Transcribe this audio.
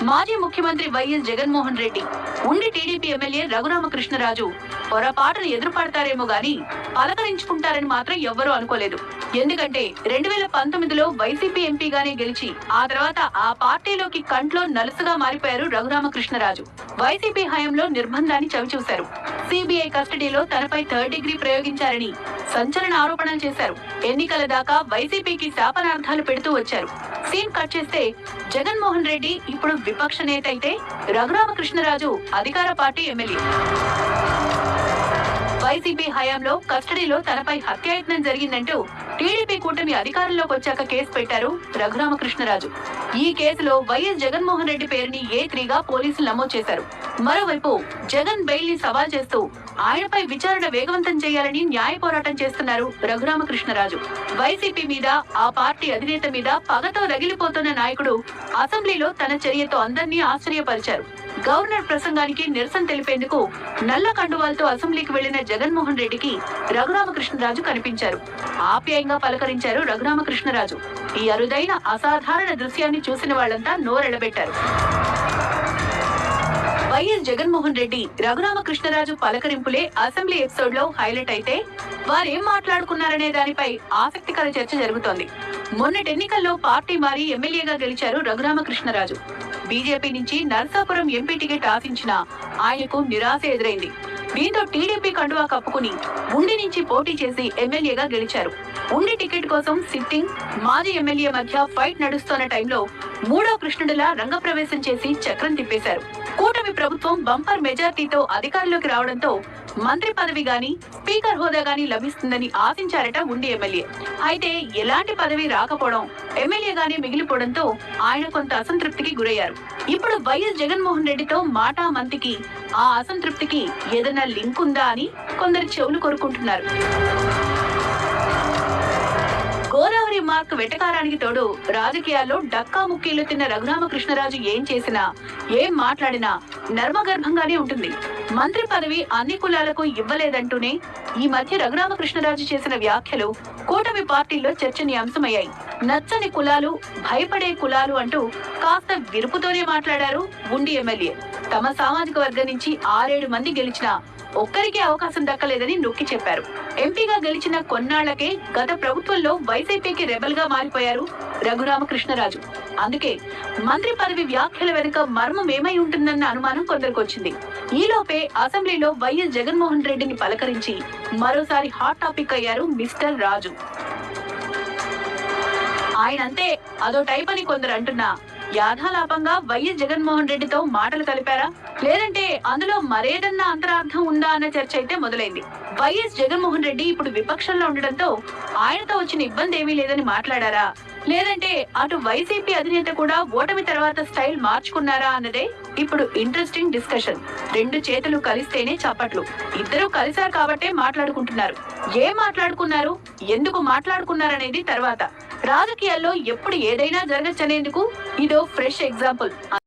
మాజీ ముఖ్యమంత్రి వైఎస్ జగన్మోహన్ రెడ్డి ఉండి టీడీపీ ఎమ్మెల్యే రఘురామకృష్ణరాజు పొరపాటును ఎదురుపడతారేమో గాని పలకరించుకుంటారని మాత్రం ఎవ్వరూ అనుకోలేదు. ఎందుకంటే 2019లో వైసీపీ ఎంపీగానే గెలిచి ఆ తర్వాత ఆ పార్టీలోకి కంట్లో నలుసుగా మారిపోయారు రఘురామకృష్ణరాజు. వైసీపీ హయాంలో నిర్బంధాన్ని చవిచూశారు. సిబిఐ కస్టడీలో తనపై థర్డ్ డిగ్రీ ప్రయోగించారని సంచలన ఆరోపణలు చేశారు. ఎన్నికల దాకా వైసీపీకి శాపనార్థాలు పెడుతూ వచ్చారు. సీన్ కట్ చేస్తే జగన్మోహన్ రెడ్డి ఇప్పుడు విపక్ష నేత అయితే రఘురామకృష్ణరాజు అధికార పార్టీ ఎమ్మెల్యే. వైసీపీ హయాంలో కస్టడీలో తనపై హత్యాయత్నం జరిగిందంటూ టీడీపీ కూటమి అధికారంలోకి వచ్చాక కేసు పెట్టారు రఘురామకృష్ణరాజు. ఈ కేసులో వైఎస్ జగన్మోహన్ రెడ్డి పేరుని A3గా పోలీసులు నమోదు చేశారు. మరోవైపు జగన్ బెయిల్ ని సవాల్ చేస్తూ ఆయనపై విచారణ వేగవంతం చేయాలని న్యాయ పోరాటం చేస్తున్నారు రఘురామకృష్ణరాజు. వైసీపీ మీద, ఆ పార్టీ అధినేత మీద పగతో రగిలిపోతున్న నాయకుడు అసెంబ్లీలో తన చర్యతో అందరినీ ఆశ్చర్యపరిచారు. గవర్నర్ ప్రసంగానికి నిరసన తెలిపేందుకు నల్ల కండువాలతో అసెంబ్లీకి వెళ్లిన జగన్మోహన్ రెడ్డికి రఘురామకృష్ణరాజు కనిపించారు. ఆప్యాయంగా పలకరించారు రఘురామకృష్ణరాజు. ఈ అరుదైన అసాధారణ దృశ్యాన్ని చూసిన వాళ్లంతా నోరెళ్లబెట్టారు. వైఎస్ జగన్మోహన్ రెడ్డి రఘురామకృష్ణరాజు పలకరింపులే అసెంబ్లీ ఎపిసోడ్ లో హైలైట్ అయితే వారేం మాట్లాడుకున్నారనే దానిపై ఆసక్తికర చర్చ జరుగుతోంది. మొన్నటి ఎన్నికల్లో పార్టీ మారి ఎమ్మెల్యేగా గెలిచారు రఘురామకృష్ణరాజు. బీజేపీ నుంచి నర్సాపురం ఎంపీ టికెట్ ఆశించినా ఆయనకు నిరాశ ఎదురైంది. దీంతో టీడీపీ కండువా కప్పుకుని ఉండి నుంచి పోటీ చేసి ఎమ్మెల్యేగా గెలిచారు. ఉండి టికెట్ కోసం సిట్టింగ్ మాజీ ఎమ్మెల్యే మధ్య ఫైట్ నడుస్తున్న టైంలో మూడో కృష్ణుడిలా రంగప్రవేశం చేసి చక్రం తిప్పేశారు. కూటమి ప్రభుత్వం బంపర్ మెజార్టీతో అధికారంలోకి రావడంతో మంత్రి పదవి గాని, స్పీకర్ హోదా గాని లభిస్తుందని ఆశించారట ఉండి ఎమ్మెల్యే. అయితే ఎలాంటి పదవి రాకపోవడం, ఎమ్మెల్యేగానే మిగిలిపోవడంతో ఆయన కొంత అసంతృప్తికి గురయ్యారు. ఇప్పుడు వైఎస్ జగన్మోహన్ రెడ్డితో మాటా మంతికి ఆ అసంతృప్తికి ఏదైనా లింక్ ఉందా అని కొందరు చెవులు కొరుకుంటున్నారు. గోదావరి మార్క్ వెటకారానికి తోడు రాజకీయాల్లో డక్కా ముక్కీలు తిన్న రఘురామకృష్ణరాజు ఏం చేసినా, ఏం మాట్లాడినా నర్మగర్భంగానే ఉంటుంది. మంత్రి పదవి అన్ని కులాలకు ఇవ్వలేదంటూనే ఈ మధ్య రఘురామకృష్ణరాజు చేసిన వ్యాఖ్యలు కూటమి పార్టీల్లో చర్చనీయాంశమయ్యాయి. నచ్చని కులాలు, భయపడే కులాలు అంటూ కాస్త విరుపుతోనే మాట్లాడారు ఉండి ఎమ్మెల్యే. తమ సామాజిక వర్గం నుంచి 6-7 మంది గెలిచినా ఒక్కరికి అవకాశం దక్కలేదని నొక్కి చెప్పారు. ఎంపీగా గెలిచిన కొన్నాళ్లకే గత ప్రభుత్వంలో వైసీపీకి రెబల్ గా మారిపోయారు రఘురామకృష్ణరాజు. అందుకే మంత్రి పదవి వ్యాఖ్యల వెనుక మర్మం ఏమై ఉంటుందన్న అనుమానం కొందరికి వచ్చింది. ఈలోపే అసెంబ్లీలో వైఎస్ జగన్మోహన్ రెడ్డిని పలకరించి మరోసారి హాట్ టాపిక్ అయ్యారు మిస్టర్ రాజు. ఆయనంతే అదో టైప్ అని కొందరు అంటున్నా, యాథాలాపంగా వైఎస్ జగన్మోహన్ రెడ్డితో మాటలు కలిపారా, లేదంటే అందులో మరేదన్నా అంతరార్థం ఉందా అన్న చర్చ అయితే మొదలైంది. వైఎస్ జగన్మోహన్ రెడ్డి ఇప్పుడు విపక్షంలో ఉండడంతో ఆయనతో వచ్చిన ఇబ్బంది ఏమీ లేదని మాట్లాడారా, లేదంటే అటు వైసీపీ అధినేత కూడా ఓటమి తర్వాత స్టైల్ మార్చుకున్నారా అన్నదే ఇప్పుడు ఇంట్రెస్టింగ్ డిస్కషన్. 2 చేతులు కలిస్తేనే చప్పట్లు. ఇద్దరు కలిశారు కాబట్టే మాట్లాడుకుంటున్నారు. ఏం మాట్లాడుకున్నారు, ఎందుకు మాట్లాడుకున్నారనేది తర్వాత. రాజకీయాల్లో ఎప్పుడు ఏదైనా జరగచ్చనేందుకు ఇదో ఫ్రెష్ ఎగ్జాంపుల్.